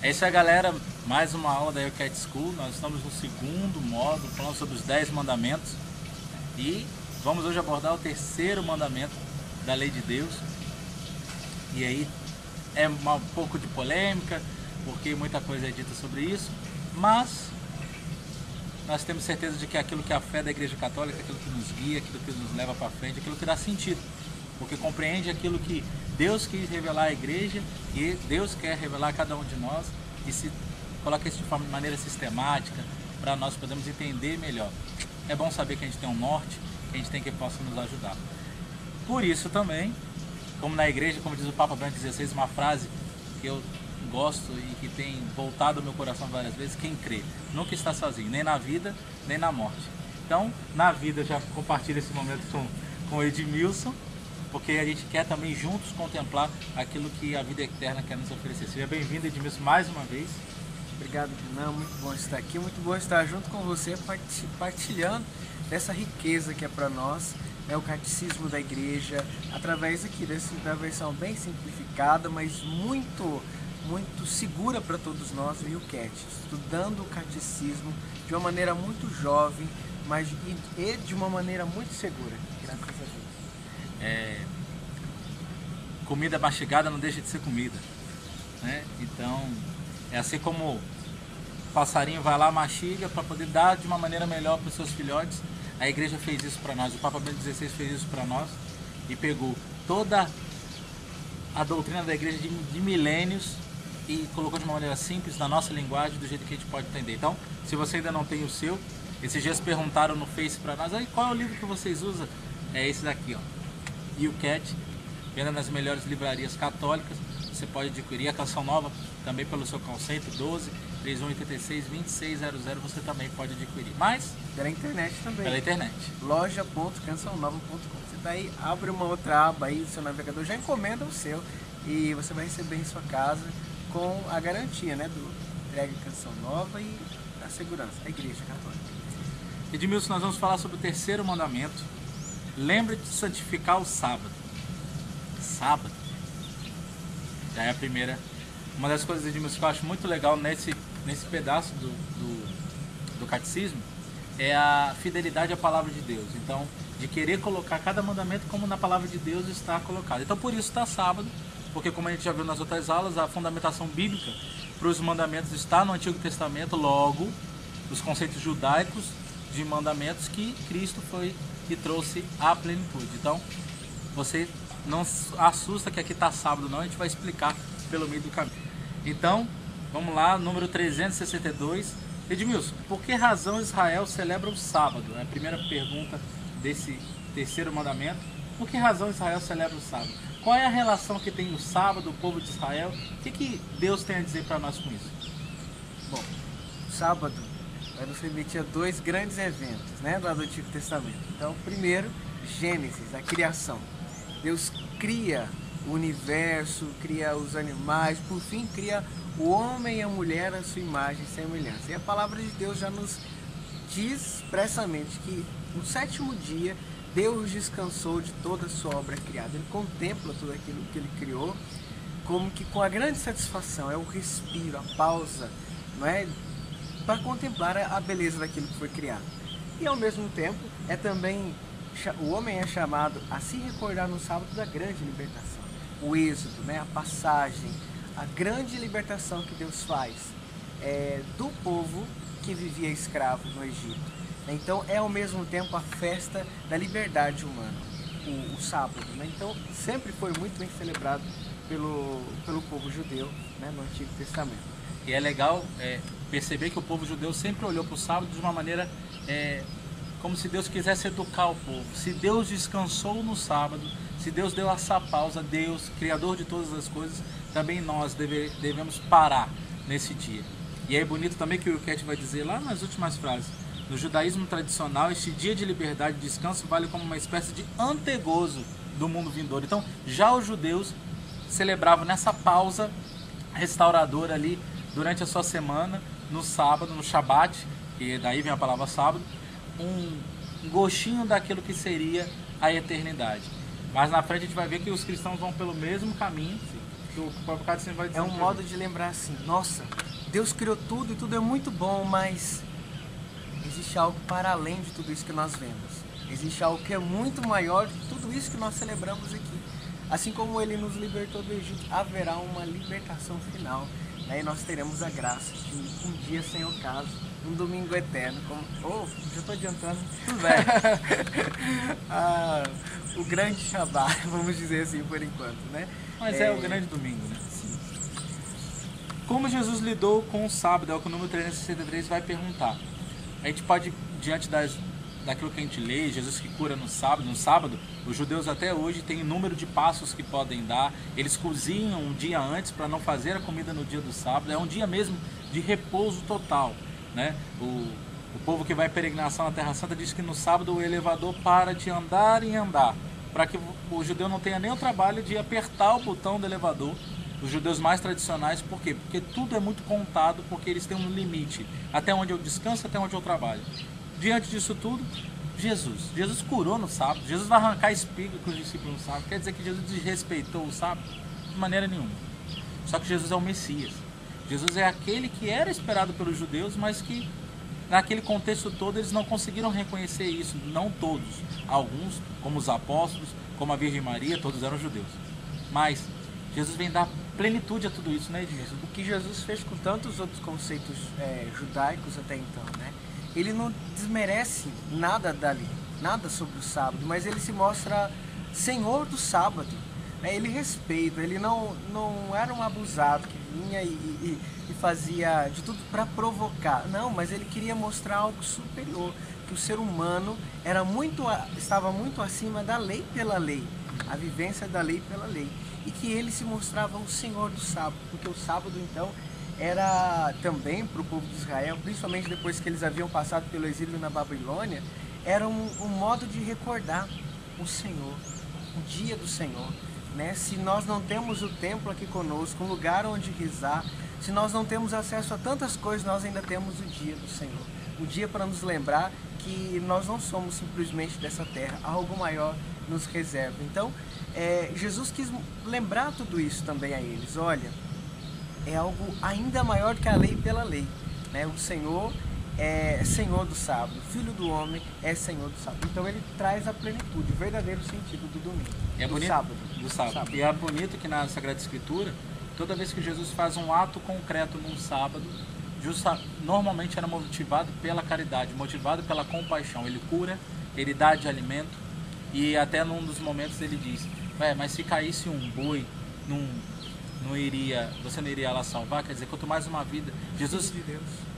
É isso aí, galera. Mais uma aula da YouCat School. Nós estamos no segundo módulo, falando sobre os 10 mandamentos. E vamos hoje abordar o terceiro mandamento da lei de Deus. E aí é um pouco de polêmica, porque muita coisa é dita sobre isso. Mas nós temos certeza de que aquilo que é a fé da Igreja Católica, aquilo que nos guia, aquilo que nos leva para frente, aquilo que dá sentido. Porque compreende aquilo que Deus quis revelar à Igreja e Deus quer revelar a cada um de nós e se coloca isso de maneira sistemática para nós podermos entender melhor. É bom saber que a gente tem um norte, que a gente tem que possa nos ajudar. Por isso também, como na Igreja, como diz o Papa Bento XVI, uma frase que eu gosto e que tem voltado ao meu coração várias vezes: quem crê nunca está sozinho, nem na vida, nem na morte. Então, na vida, eu já compartilho esse momento com o Edmilson, porque a gente quer também juntos contemplar aquilo que a vida eterna quer nos oferecer. Seja bem-vindo, Edmilson, mais uma vez. Obrigado, Renan. Muito bom estar aqui, muito bom estar junto com você, partilhando dessa riqueza que é para nós, o catecismo da igreja, através aqui da versão bem simplificada, mas muito segura para todos nós, o YouCat, estudando o catecismo de uma maneira muito jovem, mas e de uma maneira muito segura, graças a Deus. Comida mastigada não deixa de ser comida, né? Então, é assim como o passarinho vai lá, mastiga para poder dar de uma maneira melhor para os seus filhotes. A igreja fez isso para nós, o Papa Bento XVI fez isso para nós e pegou toda a doutrina da igreja de milênios e colocou de uma maneira simples, na nossa linguagem, do jeito que a gente pode entender. Então, se você ainda não tem o seu, esses dias perguntaram no Face para nós: qual é o livro que vocês usam? É esse daqui, ó, YouCat, venda nas melhores livrarias católicas. Você pode adquirir a Canção Nova também pelo seu call center 12 3186 2600, você também pode adquirir. Mas pela internet também. Pela internet. loja.cançãonova.com. Você daí abre uma outra aba aí do seu navegador, já encomenda o seu e você vai receber em sua casa com a garantia, né, do entrega Canção Nova e a segurança da Igreja Católica. Edmilson, nós vamos falar sobre o terceiro mandamento. Lembre-te de santificar o sábado. Sábado já é a primeira. Uma das coisas, Edmilson, que eu acho muito legal nesse pedaço do catecismo é a fidelidade à palavra de Deus. Então, de querer colocar cada mandamento como na palavra de Deus está colocado. Então, por isso está sábado, porque como a gente já viu nas outras aulas, a fundamentação bíblica para os mandamentos está no Antigo Testamento. Logo, os conceitos judaicos de mandamentos que Cristo foi e trouxe à plenitude. Então, você não assusta que aqui está sábado, não. A gente vai explicar pelo meio do caminho. Então, vamos lá, número 362. Edmilson, por que razão Israel celebra o sábado? É a primeira pergunta desse terceiro mandamento. Por que razão Israel celebra o sábado? Qual é a relação que tem o sábado, o povo de Israel? O que Deus tem a dizer para nós com isso? Bom, o sábado vai nos permitir dois grandes eventos, né, lá do Antigo Testamento. Então, primeiro, Gênesis, a criação. Deus cria o universo, cria os animais, por fim cria o homem e a mulher à sua imagem e semelhança. E a palavra de Deus já nos diz expressamente que no sétimo dia Deus descansou de toda a sua obra criada. Ele contempla tudo aquilo que ele criou, como que com a grande satisfação, é o respiro, a pausa, não é? Para contemplar a beleza daquilo que foi criado. E ao mesmo tempo, o homem é chamado a se recordar no sábado da grande libertação. O êxodo, né? A passagem, a grande libertação que Deus faz do povo que vivia escravo no Egito. Então é ao mesmo tempo a festa da liberdade humana, o sábado, né? Então sempre foi muito bem celebrado pelo povo judeu, né, no Antigo Testamento. E é legal perceber que o povo judeu sempre olhou para o sábado de uma maneira como se Deus quisesse educar o povo. Se Deus descansou no sábado, se Deus deu essa pausa, Deus, Criador de todas as coisas, também nós devemos parar nesse dia. E é bonito também que o YouCat vai dizer lá nas últimas frases: no judaísmo tradicional, este dia de liberdade e descanso vale como uma espécie de antegozo do mundo vindouro. Então, já os judeus celebravam nessa pausa restauradora ali durante a sua semana, no sábado, no Shabat, e daí vem a palavra sábado, um gostinho daquilo que seria a eternidade. Mas na frente a gente vai ver que os cristãos vão pelo mesmo caminho o próprio catecismo vai dizer. É um modo de lembrar assim, nossa, Deus criou tudo e tudo é muito bom, mas existe algo para além de tudo isso que nós vemos. Existe algo que é muito maior do que tudo isso que nós celebramos aqui. Assim como Ele nos libertou do Egito, haverá uma libertação final. Né? E nós teremos a graça de um dia sem ocaso, um domingo eterno. Já estou adiantando. Tudo bem. O grande Shabat, vamos dizer assim por enquanto. Né? Mas é o grande domingo, né? Sim. Como Jesus lidou com o sábado? É o que o número 363 vai perguntar. A gente pode, diante daquilo que a gente lê, Jesus que cura no sábado, os judeus até hoje têm número de passos que podem dar, eles cozinham um dia antes para não fazer a comida no dia do sábado, é um dia mesmo de repouso total, né? O povo que vai em peregrinação na Terra Santa diz que no sábado o elevador para de andar e andar, para que o judeu não tenha nem o trabalho de apertar o botão do elevador. Os judeus mais tradicionais, por quê? Porque tudo é muito contado, porque eles têm um limite, até onde eu descanso, até onde eu trabalho. Diante disso tudo, Jesus curou no sábado, Jesus vai arrancar espiga com os discípulos no sábado, quer dizer que Jesus desrespeitou o sábado? De maneira nenhuma. Só que Jesus é o Messias, Jesus é aquele que era esperado pelos judeus, mas que naquele contexto todo eles não conseguiram reconhecer isso, não todos, alguns, como os apóstolos, como a Virgem Maria, todos eram judeus, mas Jesus vem dar plenitude a tudo isso, né, Edmilson? O que Jesus fez com tantos outros conceitos judaicos até então, né? Ele não desmerece nada dali, nada sobre o sábado, mas ele se mostra Senhor do sábado, né? Ele respeita, ele não era um abusado que vinha e fazia de tudo para provocar, não, mas ele queria mostrar algo superior, que o ser humano estava muito acima da lei pela lei, a vivência da lei pela lei, e que ele se mostrava o Senhor do sábado, porque o sábado então era também para o povo de Israel, principalmente depois que eles haviam passado pelo exílio na Babilônia, era um modo de recordar o Senhor, o dia do Senhor, né? Se nós não temos o templo aqui conosco, um lugar onde rezar, se nós não temos acesso a tantas coisas, nós ainda temos o dia do Senhor, o dia para nos lembrar que nós não somos simplesmente dessa terra, algo maior nos reserva. Então, Jesus quis lembrar tudo isso também a eles. Olha, é algo ainda maior que a lei pela lei, né? O Senhor é Senhor do sábado, Filho do homem é Senhor do sábado. Então ele traz a plenitude, o verdadeiro sentido do domingo, do sábado. E é bonito que na Sagrada Escritura, toda vez que Jesus faz um ato concreto num sábado, normalmente era motivado pela caridade, motivado pela compaixão. Ele cura, ele dá de alimento, e até num dos momentos ele diz, mas se caísse um boi, você não iria lá salvar? Quer dizer, quanto mais uma vida. Jesus,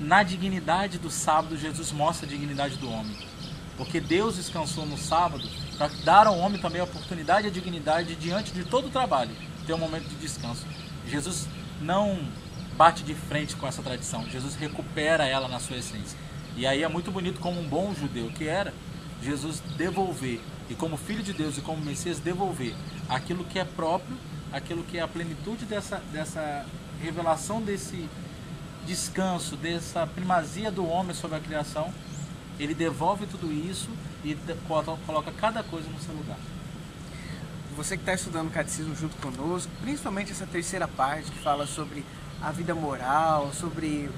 na dignidade do sábado, Jesus mostra a dignidade do homem. Porque Deus descansou no sábado para dar ao homem também a oportunidade e a dignidade diante de todo o trabalho, ter um momento de descanso. Jesus não bate de frente com essa tradição, Jesus recupera ela na sua essência. E aí é muito bonito, como um bom judeu que era, Jesus devolver, e como Filho de Deus e como Messias, devolver aquilo que é próprio, aquilo que é a plenitude dessa revelação, desse descanso, dessa primazia do homem sobre a criação. Ele devolve tudo isso e coloca cada coisa no seu lugar. Você que está estudando o catecismo junto conosco, principalmente essa terceira parte que fala sobre a vida moral, sobre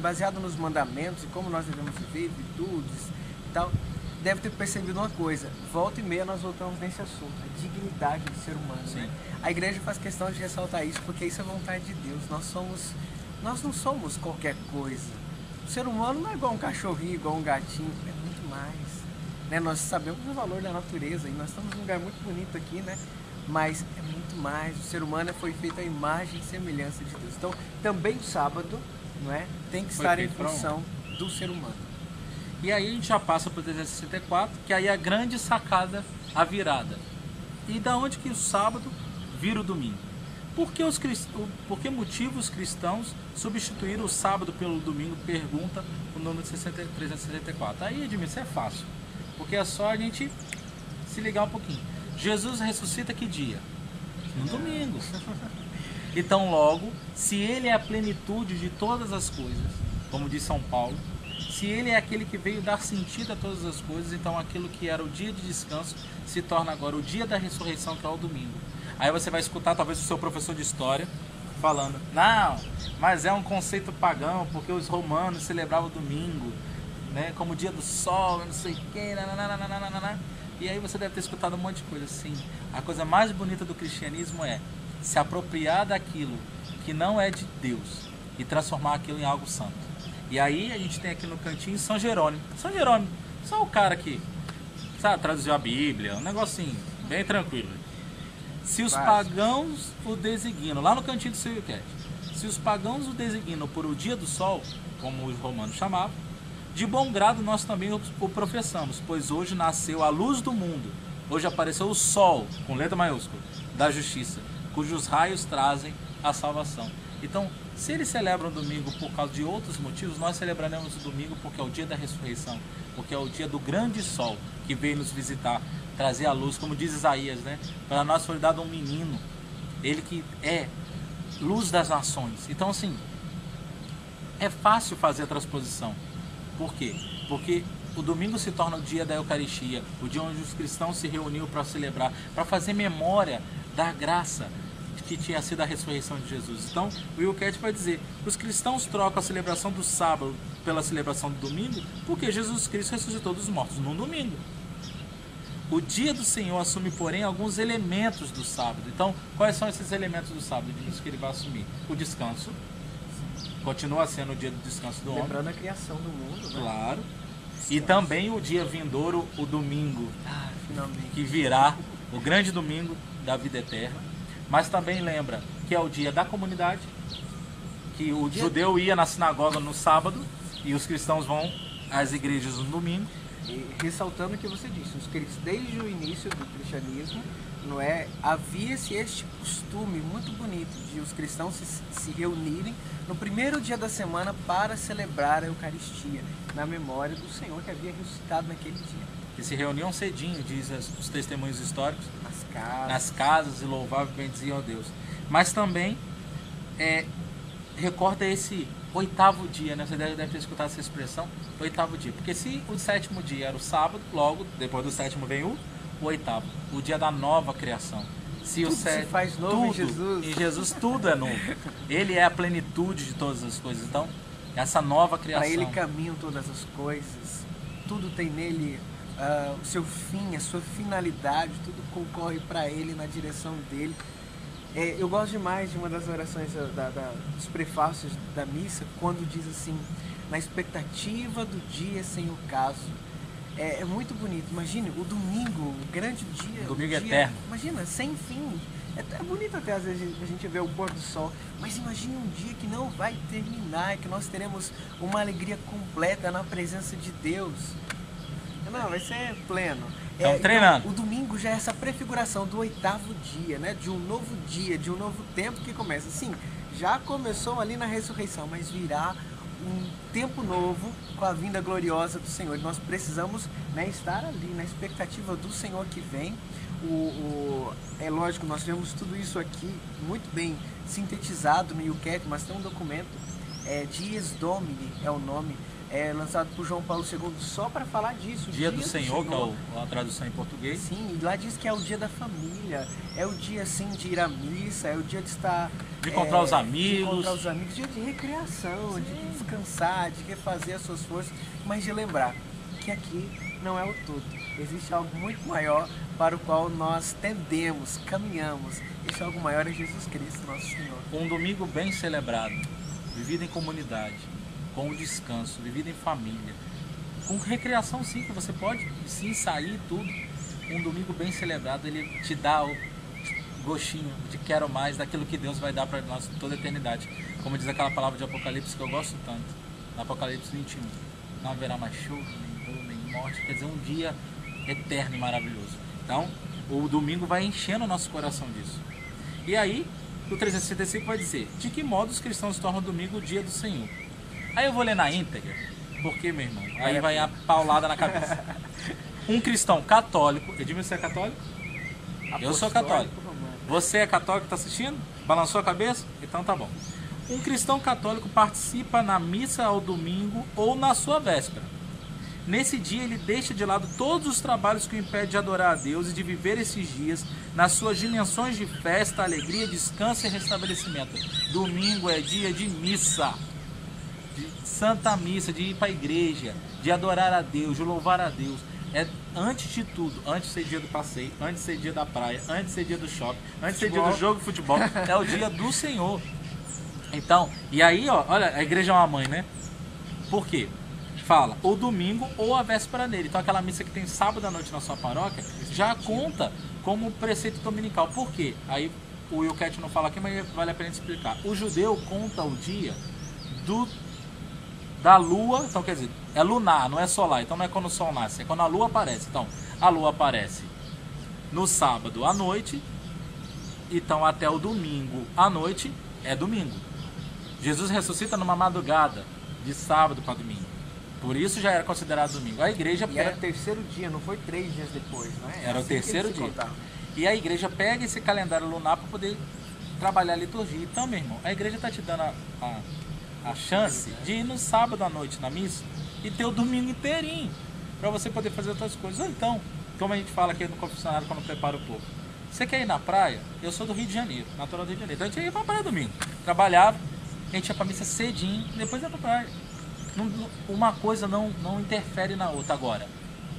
baseado nos mandamentos e como nós devemos viver, virtudes e tal, deve ter percebido uma coisa: volta e meia nós voltamos nesse assunto, a dignidade do ser humano, né? A igreja faz questão de ressaltar isso, porque isso é vontade de Deus. Nós não somos qualquer coisa. O ser humano não é igual um cachorrinho, igual um gatinho, é muito mais, né? Nós sabemos o valor da natureza e nós estamos num lugar muito bonito aqui, né? Mas é muito mais. O ser humano foi feito à imagem e semelhança de Deus. Então, também o sábado, não é, tem que estar em função do ser humano. E aí a gente já passa para o 364, que aí é a grande sacada, a virada. E da onde que o sábado vira o domingo? Por que motivo os cristãos substituíram o sábado pelo domingo? Pergunta o número 364. Aí, Edmilson, isso é fácil, porque é só a gente se ligar um pouquinho. Jesus ressuscita que dia? No domingo. Então, logo, se ele é a plenitude de todas as coisas, como diz São Paulo, se ele é aquele que veio dar sentido a todas as coisas, então aquilo que era o dia de descanso se torna agora o dia da ressurreição, que é o domingo. Aí você vai escutar talvez o seu professor de história falando, não, mas é um conceito pagão, porque os romanos celebravam o domingo, né, como o dia do sol, não sei o que, nananana. E aí você deve ter escutado um monte de coisa assim. A coisa mais bonita do cristianismo é se apropriar daquilo que não é de Deus e transformar aquilo em algo santo. E aí a gente tem aqui no cantinho São Jerônimo. São Jerônimo, só o cara que, sabe, traduziu a Bíblia, um negocinho bem tranquilo. Se os pagãos o designam, lá no cantinho do seu Wilquete, se os pagãos o designam por o dia do sol, como os romanos chamavam, de bom grado nós também o professamos, pois hoje nasceu a luz do mundo, hoje apareceu o sol, com letra maiúscula, da justiça, cujos raios trazem a salvação. Então, se eles celebram o domingo por causa de outros motivos, nós celebraremos o domingo porque é o dia da ressurreição, porque é o dia do grande sol que veio nos visitar, trazer a luz, como diz Isaías, né? Para nós foi dado um menino, ele que é luz das nações. Então, assim, é fácil fazer a transposição. Por quê? Porque o domingo se torna o dia da Eucaristia, o dia onde os cristãos se reuniam para celebrar, para fazer memória da graça que tinha sido a ressurreição de Jesus. Então, o Wilquete vai dizer, os cristãos trocam a celebração do sábado pela celebração do domingo, porque Jesus Cristo ressuscitou dos mortos num domingo. O dia do Senhor assume, porém, alguns elementos do sábado. Então, quais são esses elementos do sábado? Diz que ele vai assumir o descanso. Continua sendo o dia do descanso do homem. Lembrando a criação do mundo, né? Claro. E também o dia vindouro, o domingo, finalmente, que virá o grande domingo da vida eterna. Mas também lembra que é o dia da comunidade, que o judeu ia na sinagoga no sábado e os cristãos vão às igrejas no domingo. E ressaltando o que você disse, desde o início do cristianismo, não é, havia-se este costume muito bonito de os cristãos se reunirem no primeiro dia da semana para celebrar a Eucaristia, na memória do Senhor que havia ressuscitado naquele dia. Que se reuniam cedinho, diz os testemunhos históricos, nas casas e louvavam e bendiziam a Deus. Mas também recorda esse oitavo dia, né? Você deve ter escutado essa expressão, oitavo dia. Porque se o sétimo dia era o sábado, logo depois do sétimo vem o oitavo, o dia da nova criação. Se tudo o sétimo, se faz novo tudo, em Jesus. Em Jesus tudo é novo. Ele é a plenitude de todas as coisas. Então, essa nova criação. Para Ele caminham todas as coisas. Tudo tem nele o seu fim, a sua finalidade. Tudo concorre para Ele, na direção dele. Eu gosto demais de uma das orações dos prefácios da missa, quando diz assim, na expectativa do dia sem o caso. É muito bonito. Imagine o domingo, o grande dia. Domingo eterno. Imagina, sem fim. É bonito até às vezes a gente ver o pôr do sol, mas imagine um dia que não vai terminar, que nós teremos uma alegria completa na presença de Deus. Não, vai ser pleno. Estamos treinando. O domingo já é essa prefiguração do oitavo dia, né? De um novo dia, de um novo tempo que começa. Sim, já começou ali na ressurreição, mas virá um tempo novo com a vinda gloriosa do Senhor. E nós precisamos, né, estar ali na expectativa do Senhor que vem. É lógico, nós temos tudo isso aqui muito bem sintetizado no Wilquete, mas tem um documento, Dies Domini é o nome, lançado por João Paulo II só para falar disso. Dia do Senhor, que é a tradução em português. Sim, e lá diz que é o dia da família, é o dia assim de ir à missa, é o dia de estar... De encontrar os amigos. Dia de recreação, sim, de descansar, de refazer as suas forças, mas de lembrar que aqui não é o tudo. Existe algo muito maior para o qual nós tendemos, caminhamos. Esse algo maior é Jesus Cristo, nosso Senhor. Um domingo bem celebrado, vivido em comunidade, com o descanso, vivido em família, com recreação sim, que você pode sim sair tudo. Um domingo bem celebrado, ele te dá o gostinho de quero mais daquilo que Deus vai dar para nós toda a eternidade. Como diz aquela palavra de Apocalipse que eu gosto tanto, Apocalipse 21, não haverá mais choro, nem dor, nem morte, quer dizer, um dia eterno e maravilhoso. Então, o domingo vai enchendo o nosso coração disso. E aí, o 365 vai dizer, de que modo os cristãos tornam o domingo o dia do Senhor? Aí eu vou ler na íntegra, porque, meu irmão, aí vai a paulada na cabeça. Um cristão católico, Edmilson, você é católico? Eu sou católico. Você é católico, está assistindo? Balançou a cabeça? Então tá bom. Um cristão católico participa na missa ao domingo ou na sua véspera. Nesse dia ele deixa de lado todos os trabalhos que o impedem de adorar a Deus e de viver esses dias nas suas dimensões de festa, alegria, descanso e restabelecimento. Domingo é dia de missa, de santa missa, de ir para a igreja, de adorar a Deus, de louvar a Deus. É antes de tudo, antes de ser dia do passeio, antes de ser dia da praia, antes de ser dia do shopping, antes de ser dia do jogo de futebol, é o dia do Senhor. Então, e aí, ó, olha, a igreja é uma mãe, né? Por quê? Fala, ou domingo ou a véspera dele. Então aquela missa que tem sábado à noite na sua paróquia já conta como preceito dominical. Por quê? Aí o Wilket não fala aqui, mas vale a pena explicar. O judeu conta o dia da lua, então quer dizer, é lunar, não é solar. Então não é quando o sol nasce, é quando a lua aparece. Então a lua aparece no sábado à noite, então até o domingo à noite é domingo. Jesus ressuscita numa madrugada de sábado para domingo. Por isso já era considerado domingo. A igreja pega... era o terceiro dia, não foi 3 dias depois, não é? Era assim o terceiro dia. E a igreja pega esse calendário lunar para poder trabalhar a liturgia. Então, meu irmão, a igreja está te dando a chance de ir no sábado à noite na missa e ter o domingo inteirinho para você poder fazer outras coisas. Ou então, como a gente fala aqui no confessionário quando prepara o povo, você quer ir na praia? Eu sou do Rio de Janeiro, natural do Rio de Janeiro. Então a gente ia para a praia domingo. Trabalhava, a gente ia para a missa cedinho, depois ia para a praia. Uma coisa não interfere na outra. Agora,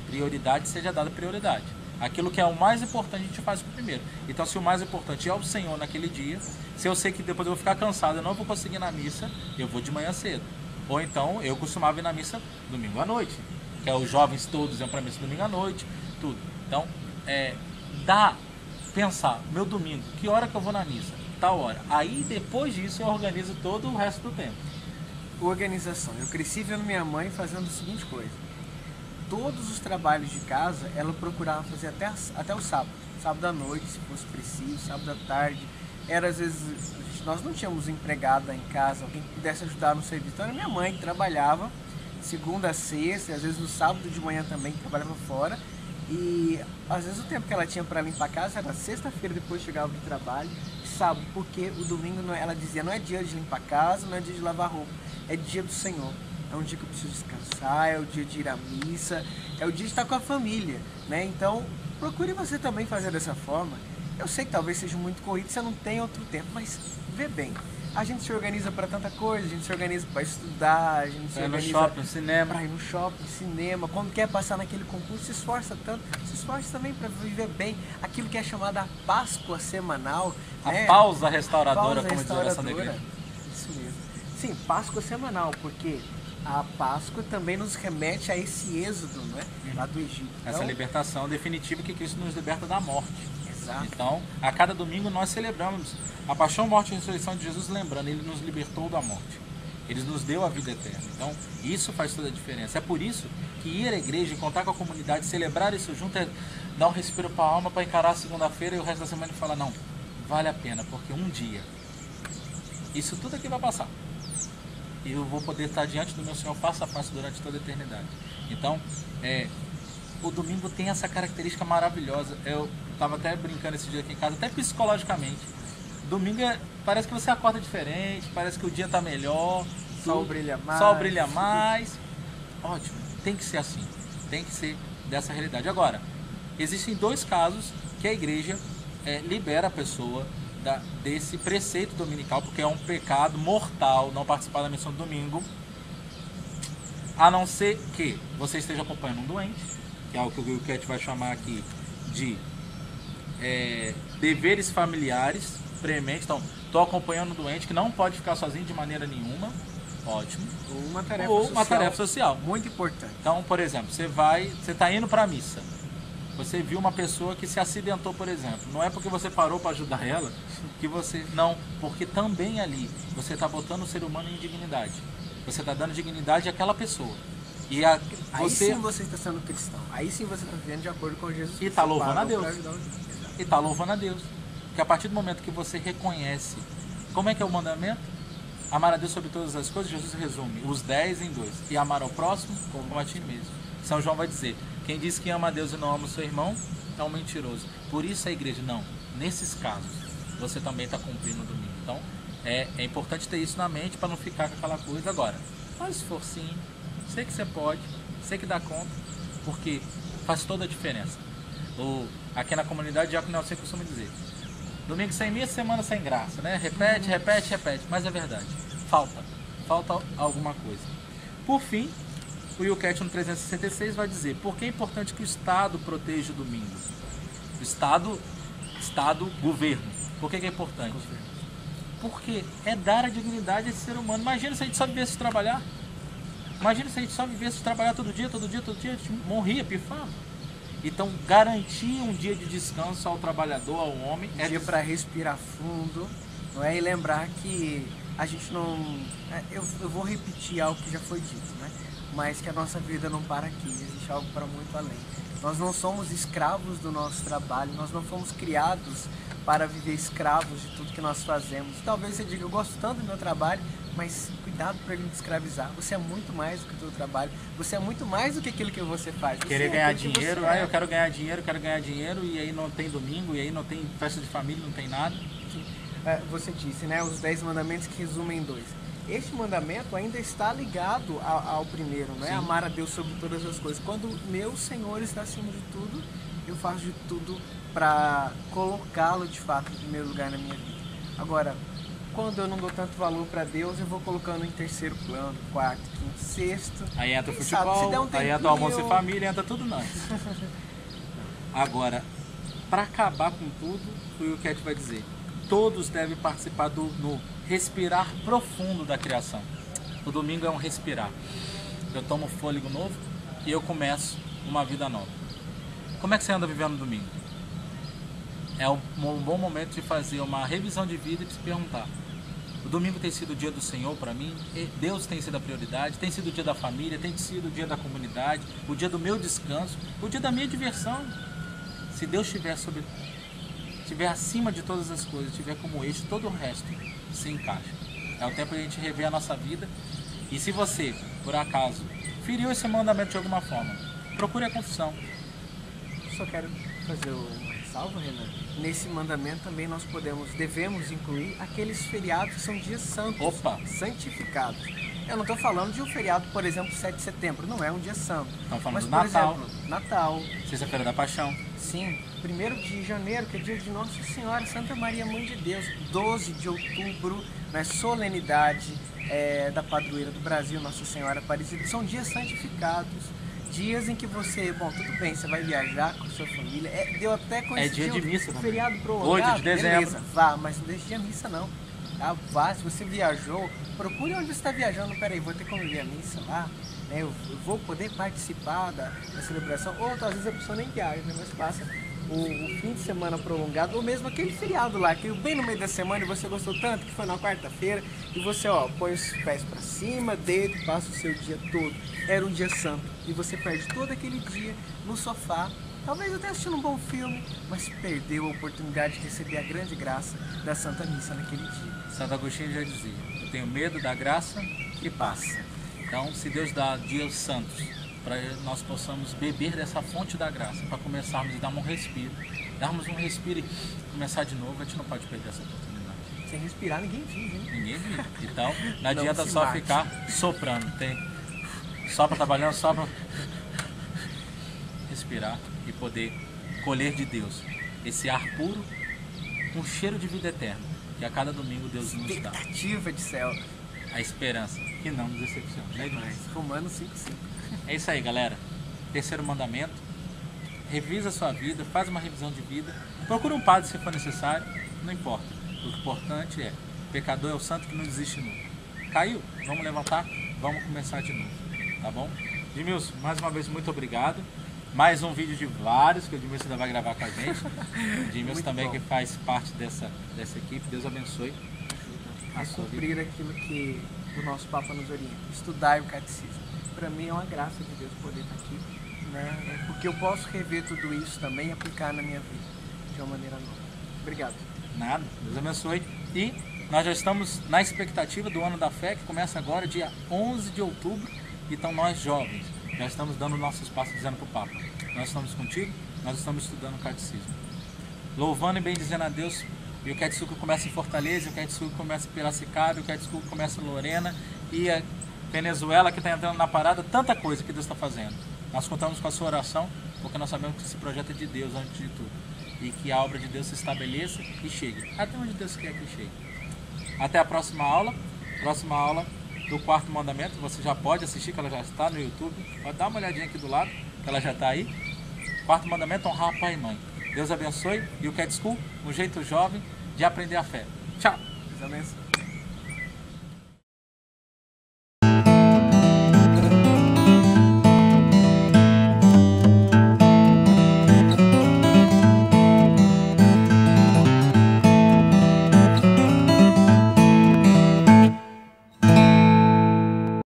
prioridade seja dada prioridade. Aquilo que é o mais importante a gente faz primeiro. Então, se o mais importante é o Senhor naquele dia, se eu sei que depois eu vou ficar cansado, eu não vou conseguir ir na missa, eu vou de manhã cedo. Ou então, eu costumava ir na missa domingo à noite, que é os jovens todos iam para a missa domingo à noite, tudo. Então, pensar, meu domingo, que hora que eu vou na missa? Tal hora. Aí, depois disso, eu organizo todo o resto do tempo. Organização. Eu cresci vendo minha mãe fazendo a seguinte coisa. Todos os trabalhos de casa, ela procurava fazer até o sábado. Sábado à noite, se fosse preciso, sábado à tarde. Era, às vezes, nós não tínhamos empregada em casa, alguém que pudesse ajudar no serviço. Então era minha mãe que trabalhava, segunda a sexta, e às vezes no sábado de manhã também, que trabalhava fora. E às vezes o tempo que ela tinha para limpar a casa era sexta-feira, depois chegava do trabalho, sábado, porque o domingo, ela dizia, não é dia de limpar a casa, não é dia de lavar roupa. É dia do Senhor, é um dia que eu preciso descansar, é o dia de ir à missa, é o dia de estar com a família, né? Então, procure você também fazer dessa forma. Eu sei que talvez seja muito corrido, você não tem outro tempo, mas vê bem. A gente se organiza para tanta coisa, a gente se organiza para estudar, a gente se organiza para ir no shopping, cinema. Quando quer passar naquele concurso, se esforça tanto, se esforça também para viver bem aquilo que é chamada a Páscoa semanal. A pausa restauradora, como diz a oração da igreja. Isso mesmo. Sim, Páscoa semanal, porque a Páscoa também nos remete a esse êxodo, né, lá do Egito. Essa então, libertação definitiva que Cristo nos liberta da morte. Exato. Então, a cada domingo nós celebramos a paixão, morte e ressurreição de Jesus, lembrando, Ele nos libertou da morte. Ele nos deu a vida eterna. Então, isso faz toda a diferença. É por isso que ir à igreja, contar com a comunidade, celebrar isso junto, é dar um respiro para a alma, para encarar a segunda-feira e o resto da semana e falar, não, vale a pena, porque um dia, isso tudo aqui vai passar. E eu vou poder estar diante do meu Senhor face a face durante toda a eternidade. Então, o domingo tem essa característica maravilhosa. Eu estava até brincando esse dia aqui em casa, até psicologicamente. Domingo parece que você acorda diferente, parece que o dia está melhor. Sol brilha mais. Sol brilha mais. Ótimo, tem que ser assim. Tem que ser dessa realidade. Agora, existem 2 casos que a igreja libera a pessoa desse preceito dominical, porque é um pecado mortal não participar da missão do domingo, a não ser que você esteja acompanhando um doente, que é o que o Wilket vai chamar aqui de deveres familiares prementes. Então, estou acompanhando um doente que não pode ficar sozinho de maneira nenhuma. Ótimo. Ou uma tarefa social. Muito importante. Então, por exemplo, você está indo para a missa. Você viu uma pessoa que se acidentou, por exemplo. Não é porque você parou para ajudar ela que você... Não, porque também ali você está botando o ser humano em dignidade. Você está dando dignidade àquela pessoa. E aí sim você está sendo cristão. Aí sim você está vivendo de acordo com Jesus. E está louvando a Deus. E está louvando a Deus. Porque a partir do momento que você reconhece... Como é que é o mandamento? Amar a Deus sobre todas as coisas. Jesus resume os 10 em 2. E amar ao próximo como a ti mesmo. São João vai dizer... Quem diz que ama a Deus e não ama o seu irmão é um mentiroso. Por isso a igreja, não. Nesses casos, você também está cumprindo o domingo. Então, é importante ter isso na mente para não ficar com aquela coisa. Agora, faz esforcinho, sei que você pode, você que dá conta, porque faz toda a diferença. Aqui na comunidade, Diácono Nelson costuma dizer, domingo sem missa, semana sem graça, né? Repete, mas é verdade, falta alguma coisa. Por fim, o YouCat no 366 vai dizer, por que é importante que o Estado proteja o domingo? O Estado, governo, por que é importante? Porque é dar a dignidade a esse ser humano. Imagina se a gente só vivesse trabalhar. Imagina se a gente só vivesse trabalhar todo dia, a gente morria, pifava. Então, garantir um dia de descanso ao trabalhador, ao homem... Um dia para respirar fundo, não é? E lembrar que a gente não... Eu vou repetir algo que já foi dito, né? Mas que a nossa vida não para aqui, existe algo para muito além. Nós não somos escravos do nosso trabalho, nós não fomos criados para viver escravos de tudo que nós fazemos. Talvez você diga, eu gosto tanto do meu trabalho, mas cuidado para ele não te escravizar. Você é muito mais do que o seu trabalho, você é muito mais do que aquilo que você faz. Querer ganhar dinheiro, eu quero ganhar dinheiro, e aí não tem domingo, e aí não tem festa de família, não tem nada. Você disse, né, os 10 mandamentos que resumem em 2. Este mandamento ainda está ligado ao primeiro, né? Amar a Deus sobre todas as coisas. Quando meu Senhor está acima de tudo, eu faço de tudo para colocá-lo de fato em primeiro lugar na minha vida. Agora, quando eu não dou tanto valor para Deus, eu vou colocando em terceiro plano, quarto, quinto, sexto. Aí entra o futebol, aí entra o almoço e família, entra tudo nós. Agora, para acabar com tudo, o YouCat vai dizer, todos devem participar no respirar profundo da criação. O domingo é um respirar. Eu tomo fôlego novo e eu começo uma vida nova. Como é que você anda vivendo no domingo? É um bom momento de fazer uma revisão de vida e de se perguntar, o domingo tem sido o dia do Senhor para mim? Deus tem sido a prioridade? Tem sido o dia da família? Tem sido o dia da comunidade? O dia do meu descanso? O dia da minha diversão? Se Deus estiver acima de todas as coisas, estiver como eixo, todo o resto se encaixa. É o tempo de a gente rever a nossa vida. E se você, por acaso, feriu esse mandamento de alguma forma, procure a confissão. Só quero fazer uma ressalva, Renan. Nesse mandamento também nós devemos incluir aqueles feriados que são dias santos, santificados. Eu não estou falando de um feriado, por exemplo, 7 de setembro, não é um dia santo. Estamos falando mas, do por Natal. Exemplo, Natal. Sexta-feira da Paixão. Sim, 1º de janeiro, que é dia de Nossa Senhora Santa Maria Mãe de Deus. 12 de outubro, né, solenidade da padroeira do Brasil, Nossa Senhora Aparecida. São dias santificados. Dias em que você, tudo bem, você vai viajar com a sua família. Deu até coincidir. É dia de missa também. Feriado prolongado. 8 de dezembro. Beleza, vá, mas não deixe de missa não. Tá? Vá, se você viajou, procure onde você está viajando. Peraí, vou ter como ir a missa lá. Né? Eu vou poder participar da celebração. Ou às vezes a pessoa nem viaja, né? Mas passa o fim de semana prolongado, ou mesmo aquele feriado lá, que bem no meio da semana e você gostou tanto, que foi na quarta-feira, e você põe os pés pra cima, deita e passa o seu dia todo. Era um dia santo, e você perde todo aquele dia no sofá, talvez até assistindo um bom filme, mas perdeu a oportunidade de receber a grande graça da Santa Missa naquele dia. Santo Agostinho já dizia, eu tenho medo da graça que passa. Então, se Deus dá dias santos, para nós possamos beber dessa fonte da graça, para começarmos a darmos um respiro e começar de novo, a gente não pode perder essa oportunidade. Sem respirar ninguém vive, hein? Ninguém vive. Então, não adianta só ficar soprando. Sopra trabalhando, sopra. Respirar e poder colher de Deus esse ar puro, um cheiro de vida eterna, que a cada domingo Deus nos dá. Expectativa de céu. A esperança, que não nos decepciona. Não é demais. Romanos 5:5. É isso aí, galera. Terceiro mandamento. Revisa a sua vida, faz uma revisão de vida. Procura um padre se for necessário. Não importa. O importante é, o pecador é o santo que não desiste nunca. Caiu? Vamos levantar? Vamos começar de novo. Tá bom? Edmilson, mais uma vez, muito obrigado. Mais um vídeo de vários que o Edmilson ainda vai gravar com a gente. O Edmilson também bom. Que faz parte dessa equipe. Deus abençoe a cumprir aquilo que o nosso Papa nos orienta. Estudar o catecismo. Para mim é uma graça de Deus poder estar aqui, né? Porque eu posso rever tudo isso também e aplicar na minha vida de uma maneira nova. Obrigado. Nada, Deus abençoe. E nós já estamos na expectativa do Ano da Fé, que começa agora, dia 11 de outubro. Então nós jovens já estamos dando nossos passos, dizendo para o Papa, nós estamos contigo, nós estamos estudando o catecismo. Louvando e bendizendo a Deus. E o YouCat School começa em Fortaleza, o YouCat School começa em Piracicaba, o YouCat School começa em Lorena e Venezuela que está entrando na parada, tanta coisa que Deus está fazendo. Nós contamos com a sua oração, porque nós sabemos que esse projeto é de Deus antes de tudo. E que a obra de Deus se estabeleça e chegue até onde Deus quer que chegue. Até a próxima aula do quarto mandamento. Você já pode assistir, que ela já está no YouTube. Pode dar uma olhadinha aqui do lado, que ela já está aí. Quarto mandamento, honrar pai e mãe. Deus abençoe. E o Cat School, um jeito jovem de aprender a fé. Tchau! Deus abençoe.